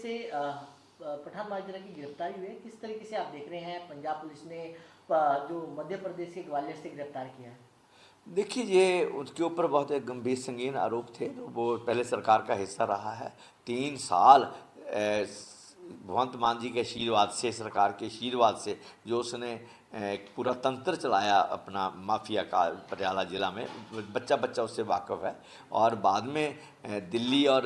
से पठान माजरा की गिरफ्तारी हुई है, किस तरीके से आप देख रहे हैं? पंजाब पुलिस ने जो मध्य प्रदेश के ग्वालियर से गिरफ्तार किया है। देखिए, ये उसके ऊपर बहुत एक गंभीर संगीन आरोप थे। वो पहले सरकार का हिस्सा रहा है 3 साल। भगवंत मान जी के आशीर्वाद से, सरकार के आशीर्वाद से जो उसने एक पूरा तंत्र चलाया अपना माफिया का पटियाला ज़िला में, बच्चा बच्चा उससे वाकिफ़ है। और बाद में दिल्ली और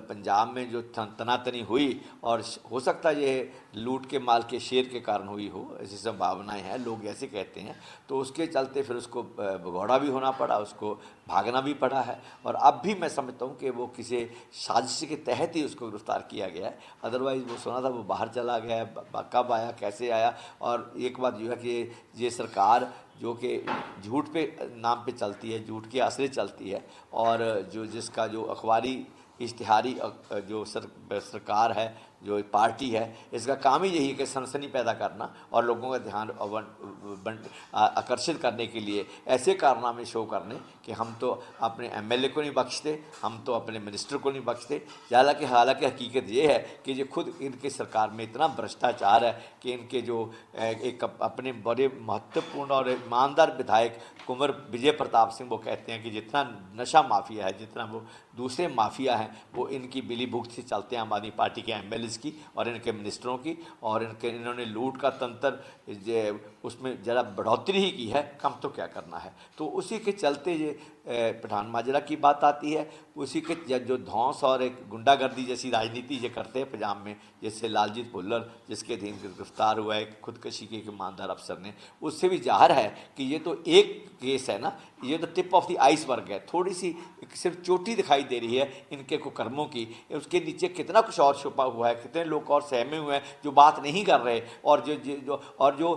पंजाब में जो तनातनी हुई, और हो सकता है ये लूट के माल के शेर के कारण हुई हो, ऐसी संभावनाएं हैं, लोग ऐसे कहते हैं। तो उसके चलते फिर उसको भगौड़ा भी होना पड़ा, उसको भागना भी पड़ा है। और अब भी मैं समझता हूँ कि वो किसी साजिश के तहत ही उसको गिरफ्तार किया गया है। अदरवाइज़ वो सुना था वो बाहर चला गया है, कब आया, कैसे आया। और एक बात जो है कि ये सरकार जो कि झूठ पे नाम पे चलती है, झूठ के आसरे चलती है, और जो जिसका जो अखबारी इश्तिहारी जो सरकार है, जो पार्टी है, इसका काम ही यही है कि सनसनी पैदा करना और लोगों का ध्यान आकर्षित करने के लिए ऐसे कारनामे शो करने कि हम तो अपने एमएलए को नहीं बख्शते, हम तो अपने मिनिस्टर को नहीं बख्शते। हालांकि हकीकत ये है कि जो खुद इनके सरकार में इतना भ्रष्टाचार है कि इनके जो एक अपने बड़े महत्वपूर्ण और ईमानदार विधायक कुंवर विजय प्रताप सिंह वो कहते हैं कि जितना नशा माफिया है, जितना वो दूसरे माफिया हैं, वो इनकी बिली भुगत से चलते हैं आम आदमी पार्टी के एमएलएस की और इनके मिनिस्टरों की। और इन्होंने लूट का तंत्र उसमें ज़रा बढ़ोतरी ही की है, कम तो क्या करना है। तो उसी के चलते ये पठान माजरा की बात आती है। उसी के जो धौंस और एक गुंडागर्दी जैसी राजनीति जो करते हैं पंजाब में, जैसे लालजीत भुल्लर जिसके अधीन गिरफ्तार हुआ है खुदकशी के एक ईमानदार अफसर ने, उससे भी जाहिर है कि ये तो एक केस है ना, ये तो टिप ऑफ द आइसबर्ग है, थोड़ी सी सिर्फ चोटी दिखाई दे रही है इनके कुकर्मों की। उसके नीचे कितना कुछ और छुपा हुआ है, कितने लोग और सहमे हुए हैं जो बात नहीं कर रहे और जो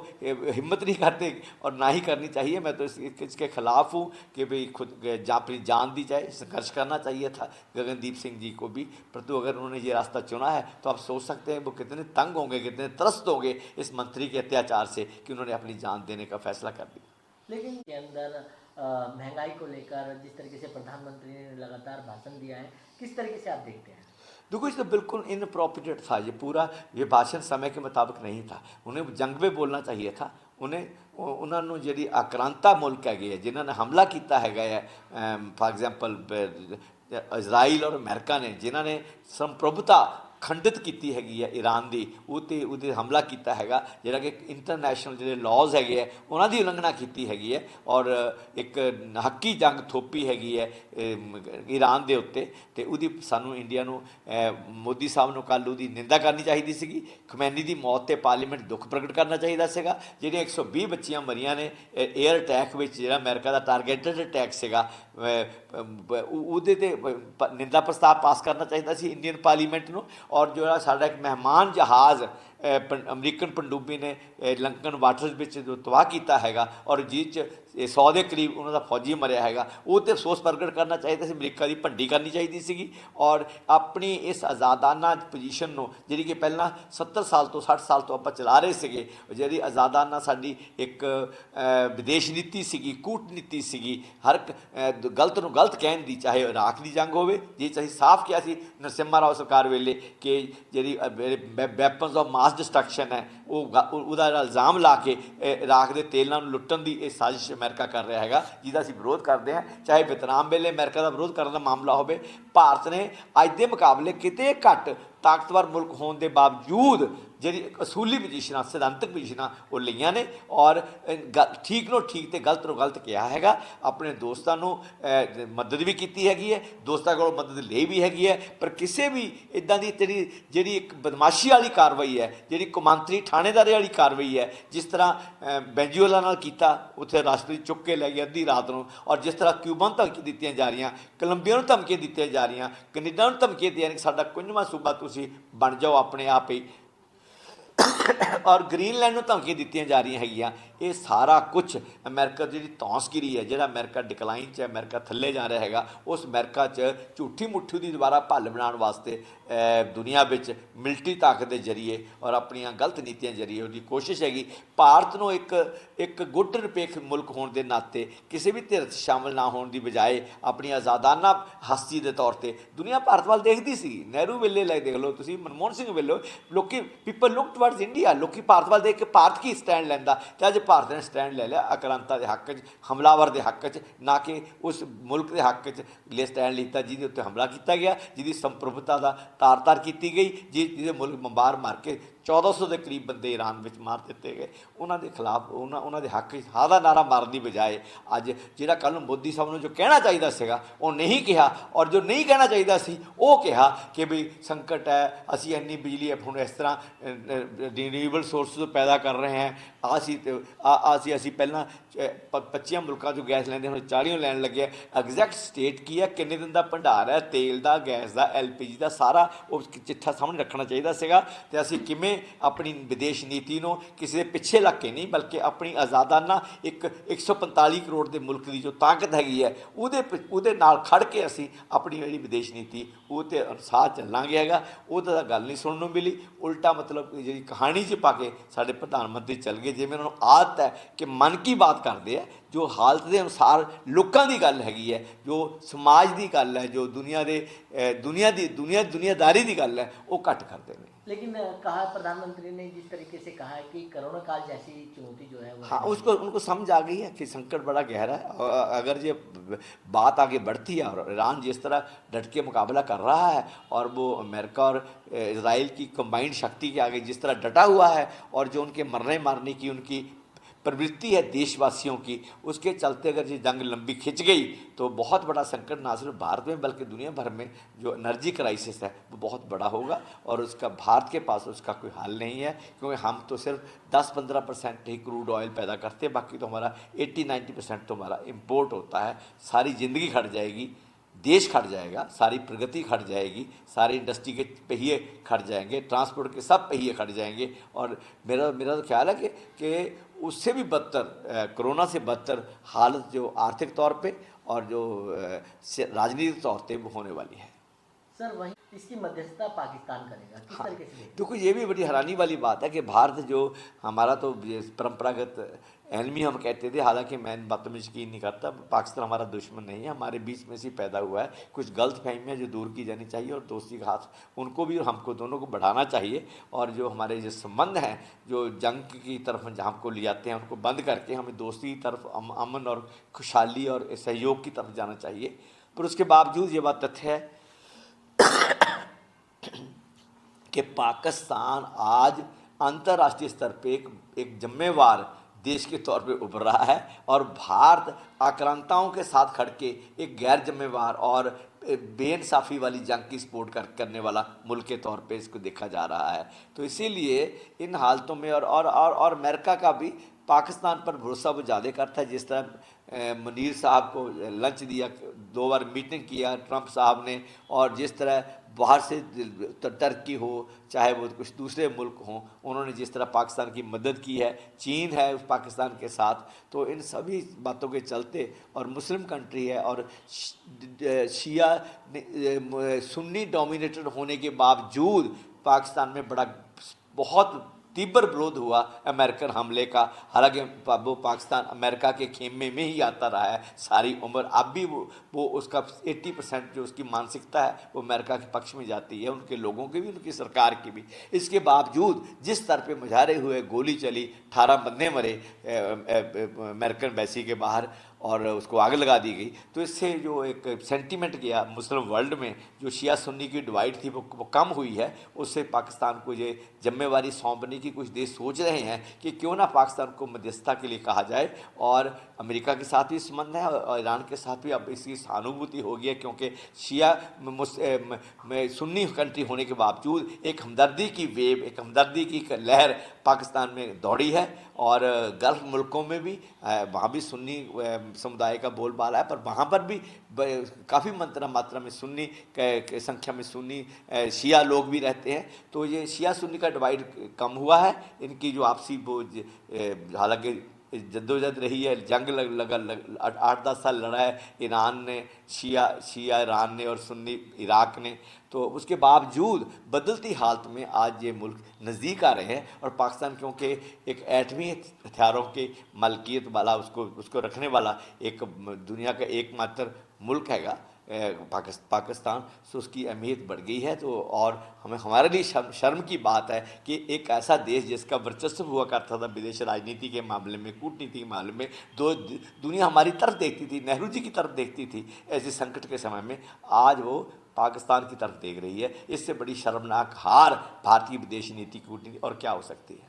हिम्मत नहीं करते और ना ही करनी चाहिए। मैं तो इसके खिलाफ हूँ कि भाई खुद अपनी जान दी जाए। संघर्ष करना चाहिए था गगनदीप सिंह जी को भी, परंतु अगर उन्होंने ये रास्ता चुना है तो आप सोच सकते हैं वो कितने तंग होंगे, कितने त्रस्त होंगे इस मंत्री के अत्याचार से कि उन्होंने अपनी जान देने का फैसला कर लिया। लेकिन के अंदर महंगाई को लेकर जिस तरीके से प्रधानमंत्री ने लगातार भाषण दिया है, किस तरीके से आप देखते हैं? देखो, तो बिल्कुल इनअप्रोप्रिएट था ये पूरा। ये भाषण समय के मुताबिक नहीं था। उन्हें जंग में बोलना चाहिए था। उन्होंने जी आक्रांता मुल्क है जिन्होंने हमला किया है, फॉर एग्जाम्पल इजराइल और अमेरिका ने, जिन्होंने संप्रभुता खंडित की हैगी है ईरान की, उते हमला किया है, जोड़ा कि इंटरनैशनल जो लॉज है उन्होंने उलंघना की हैगी है और एक हक्की जंग थोपी हैगी है ईरान के उत्ते। तो उदी सानू इंडिया नू मोदी साहब नू कल उदी निंदा करनी चाहिए सी। खमैनी की मौत से पार्लीमेंट दुख प्रगट करना चाहिए सीगा। ਜਿਹੜੀਆਂ 120 ਬੱਚੀਆਂ ਮਰੀਆਂ ਨੇ एयर अटैक ਵਿੱਚ, ਜਿਹੜਾ अमेरिका का टारगेटेड अटैक ਸੀਗਾ, ਉਹਦੇ ਤੇ ਨਿੰਦਾ ਪ੍ਰਸਤਾਵ ਪਾਸ ਕਰਨਾ ਚਾਹੀਦਾ ਸੀ ਇੰਡੀਅਨ ਪਾਰਲੀਮੈਂਟ ਨੂੰ। और जो साडा एक मेहमान जहाज़ अमरीकन पनडुब्बी ने लंकन वाटर्स में जो तबाह किया है और जिस 100 के करीब उन्होंने फौजी मरिया है, वो तो अफसोस प्रगट करना चाहिए सी। अमरीका की भंडी करनी चाहिए सी और अपनी इस आज़ादाना पोजीशन को जी कि पहला 70 साल तो 60 साल तो आप चला रहे थे, जी आज़ादाना साड़ी एक विदेश नीति सी, कूटनीति सी, हर गलत नूं गलत कहन दी, चाहे इराक की जंग हो जी, चाहे साफ किया नरसिम्हा राव सरकार वेले कि जी वैपन्स ऑफ मास डिस्ट्रक्शन है वो इल्ज़ाम ला के इराक के तेलों लुट्टन की साजिश अमेरिका कर रहा है, जिसका असीं विरोध करते हैं। चाहे वियतनाम वेले अमेरिका का विरोध करने का मामला हो, भारत ने अज के मुकाबले किते घट ताकतवर मुल्क होने के बावजूद जी असूली पोजीशन, सिद्धांतक पोजीशन वो लिया ने और ठीक नो ठीक तो गलत नो गलत कहा है। अपने दोस्तों मदद भी की हैगी है, दोस्तों को मदद ले भी हैगी है, पर किसी भी इदा की जी एक बदमाशी वाली कार्रवाई है, जी कौमांतरी थानेदारी वाली कार्रवाई है, जिस तरह बेंजुएला नाल कीता, उत्थे राष्ट्रपति चुक के लै गए अद्धी रात को, और जिस तरह क्यूबा धमकी दी जा रही, कोलंबिया धमकियां दी जा रही, कनेडा धमकियां दी कि साडा 51वां सूबा तुसीं बन जाओ अपने आप ही, और ग्रीनलैंड में धमकियां दी जा रही है। ये सारा कुछ अमेरिका की जी धौंसगिरी है, जो अमेरिका डिकलाइन च, अमेरिका थले जा रहा है, उस अमेरिका च झूठी मुट्ठी की दोबारा भल बनाने वास्ते दुनिया में मिलिट्री ताकत के जरिए और अपन गलत नीतियां जरिए उसकी कोशिश हैगी भारत को एक गुड निरपेख मुल्क होने के नाते किसी भी धिर शामिल ना होने की बजाय अपनी आज़ादाना हस्ती के तौर पर दुनिया भारत वाल देखती सी। नेहरू वेले लै देख लो तुसीं, मनमोहन सिंह वेले लोग पीपल लुक टुवर्ड्स इंडिया, लोग भारत वाल देख के भारत की स्टैंड लैंदा, तो अज भारत ने स्टैंड ले लिया आक्रांता के हक च, हमलावर के हक च, ना कि उस मुल्क के हक च ले स्टैंड लिता जिहदे उत्ते हमला किया गया, जिहदी संप्रभुता का तार तार की गई, जिहदे मुल्क बंबार मार के 1400 के करीब बंदे ईरान में मार दिते गए, उन्होंने खिलाफ उन्होंने हक हादा नारा मारने की बजाय अज जो कल मोदी साहब ने जो कहना चाहिए सीगा वो नहीं कहा, और जो नहीं कहना चाहिए सी वो कहा कि भी संकट है, असी इन्नी बिजली हम इस तरह रिन्यूएबल सोर्स पैदा कर रहे हैं, असी पहला 25 मुल्कों जो गैस लेंदे हुण 40 लैन लगे, एग्जैक्ट स्टेट की है, किन्ने दिन का भंडार है तेल का, गैस का, LPG का, सारा वो चिट्ठा सामने रखना चाहिए सीगा, ते असी किवें अपनी विदेश नीति को किसी के पिछे लग के नहीं बल्कि अपनी आज़ादाना एक 145 करोड़ के मुल्क की जो ताकत हैगी है उहदे नाल खड़ के असी अपनी जी विदेश नीति वो तो अनुसार चलांगे हैगा, वो तो गल नहीं सुनने को मिली, उल्टा मतलब जी कहानी च पा के साडे प्रधानमंत्री चल गए, जिवें उन्होंने आदत है कि मन की बात करते हैं, जो हालत के अनुसार लोगों की गल हैगी है, जो समाज की गल है, जो दुनियादारी की गल है, वो घट करते हैं। लेकिन कहा प्रधानमंत्री ने जिस तरीके से कहा है कि कोरोना काल जैसी चुनौती जो है वो हाँ उनको समझ आ गई है कि संकट बड़ा गहरा है, और अगर ये बात आगे बढ़ती है और ईरान जिस तरह डट के मुकाबला कर रहा है और वो अमेरिका और इजराइल की कंबाइंड शक्ति के आगे जिस तरह डटा हुआ है, और जो उनके मरने मारने की उनकी प्रवृत्ति है देशवासियों की, उसके चलते अगर ये जंग लंबी खिंच गई तो बहुत बड़ा संकट ना सिर्फ भारत में बल्कि दुनिया भर में जो एनर्जी क्राइसिस है वो बहुत बड़ा होगा, और उसका भारत के पास उसका कोई हल नहीं है, क्योंकि हम तो सिर्फ 10-15% ही क्रूड ऑयल पैदा करते हैं, बाकी तो हमारा 80-90% तो हमारा इम्पोर्ट होता है। सारी ज़िंदगी खट जाएगी, देश खट जाएगा, सारी प्रगति खट जाएगी, सारी इंडस्ट्री के पहिए खट जाएंगे, ट्रांसपोर्ट के सब पहिए खट जाएंगे, और मेरा तो ख्याल है कि उससे भी बदतर, कोरोना से बदतर हालत जो आर्थिक तौर पे और जो राजनीतिक तौर पे वो होने वाली है। सर वहीं इसकी मध्यस्थता पाकिस्तान करेगा, किस तरीके से? देखो ये भी बड़ी हैरानी वाली बात है कि भारत जो हमारा तो परंपरागत एनमी हम कहते थे, हालांकि मैं इन बातों में यकीन नहीं करता, पाकिस्तान हमारा दुश्मन नहीं है, हमारे बीच में से पैदा हुआ है, कुछ गलत फहमियाँ जो दूर की जानी चाहिए और दोस्ती का हाथ उनको भी और हमको दोनों को बढ़ाना चाहिए, और जो हमारे जो संबंध हैं जो जंग की तरफ जहाँ हमको ले जाते हैं उनको बंद करके हमें दोस्ती की तरफ, अमन और खुशहाली और सहयोग की तरफ जाना चाहिए। पर उसके बावजूद ये बात तथ्य है कि पाकिस्तान आज अंतर्राष्ट्रीय स्तर पे एक जिम्मेवार देश के तौर पे उभर रहा है, और भारत आक्रांताओं के साथ खड़ के एक गैर जिम्मेवार और बेइंसाफ़ी वाली जंग की सपोर्ट करने वाला मुल्क के तौर पे इसको देखा जा रहा है। तो इसीलिए इन हालतों में और अमेरिका का भी पाकिस्तान पर भरोसा वो ज़्यादा करता है। जिस तरह मुनीर साहब को लंच दिया, 2 बार मीटिंग किया ट्रंप साहब ने, और जिस तरह बाहर से टर्की हो चाहे वो कुछ दूसरे मुल्क हों, उन्होंने जिस तरह पाकिस्तान की मदद की है, चीन है उस पाकिस्तान के साथ, तो इन सभी बातों के चलते, और मुस्लिम कंट्री है और शिया सुन्नी डोमिनेटेड होने के बावजूद पाकिस्तान में बहुत तीव्र विरोध हुआ अमेरिकन हमले का। हालांकि वो पाकिस्तान अमेरिका के खेमे में ही आता रहा है सारी उम्र, अब भी वो उसका 80% जो उसकी मानसिकता है वो अमेरिका के पक्ष में जाती है, उनके लोगों की भी उनकी सरकार की भी। इसके बावजूद जिस स्तर पे मुजाहरे हुए, गोली चली, 18 बंदे मरे अमेरिकन एम्बेसी के बाहर और उसको आग लगा दी गई, तो इससे जो एक सेंटीमेंट गया मुस्लिम वर्ल्ड में, जो शिया सुन्नी की डिवाइड थी वो कम हुई है। उससे पाकिस्तान को ये जिम्मेवारी सौंपने की कुछ देश सोच रहे हैं कि क्यों ना पाकिस्तान को मध्यस्थता के लिए कहा जाए, और अमेरिका के साथ भी संबंध है और ईरान के साथ भी अब इसकी सहानुभूति हो गई है, क्योंकि शिया सुन्नी कंट्री होने के बावजूद एक हमदर्दी की वेव, एक हमदर्दी की लहर पाकिस्तान में दौड़ी है, और गल्फ़ मुल्कों में भी वहाँ भी सुन्नी समुदाय का बोलबाला है, पर वहाँ पर भी काफ़ी मात्रा में सुन्नी संख्या में सुन्नी शिया लोग भी रहते हैं। तो ये शिया सुन्नी का डिवाइड कम हुआ है, इनकी जो आपसी वो हालांकि जद्दोजहद रही है, जंग लगा 8-10 साल लड़ा है ईरान ने, शिया ईरान ने और सुन्नी इराक ने, तो उसके बावजूद बदलती हालत में आज ये मुल्क नज़दीक आ रहे हैं। और पाकिस्तान क्योंकि एक एटमी हथियारों की मलकियत वाला, उसको रखने वाला एक दुनिया का एकमात्र मुल्क हैगा पाकिस्तान, सो उसकी अहमियत बढ़ गई है। तो और हमारे लिए शर्म की बात है कि एक ऐसा देश जिसका वर्चस्व हुआ करता था विदेश राजनीति के मामले में, कूटनीति के मामले में, दुनिया हमारी तरफ देखती थी, नेहरू जी की तरफ देखती थी ऐसे संकट के समय में, आज वो पाकिस्तान की तरफ देख रही है। इससे बड़ी शर्मनाक हार भारतीय विदेश नीति, कूटनीति और क्या हो सकती है।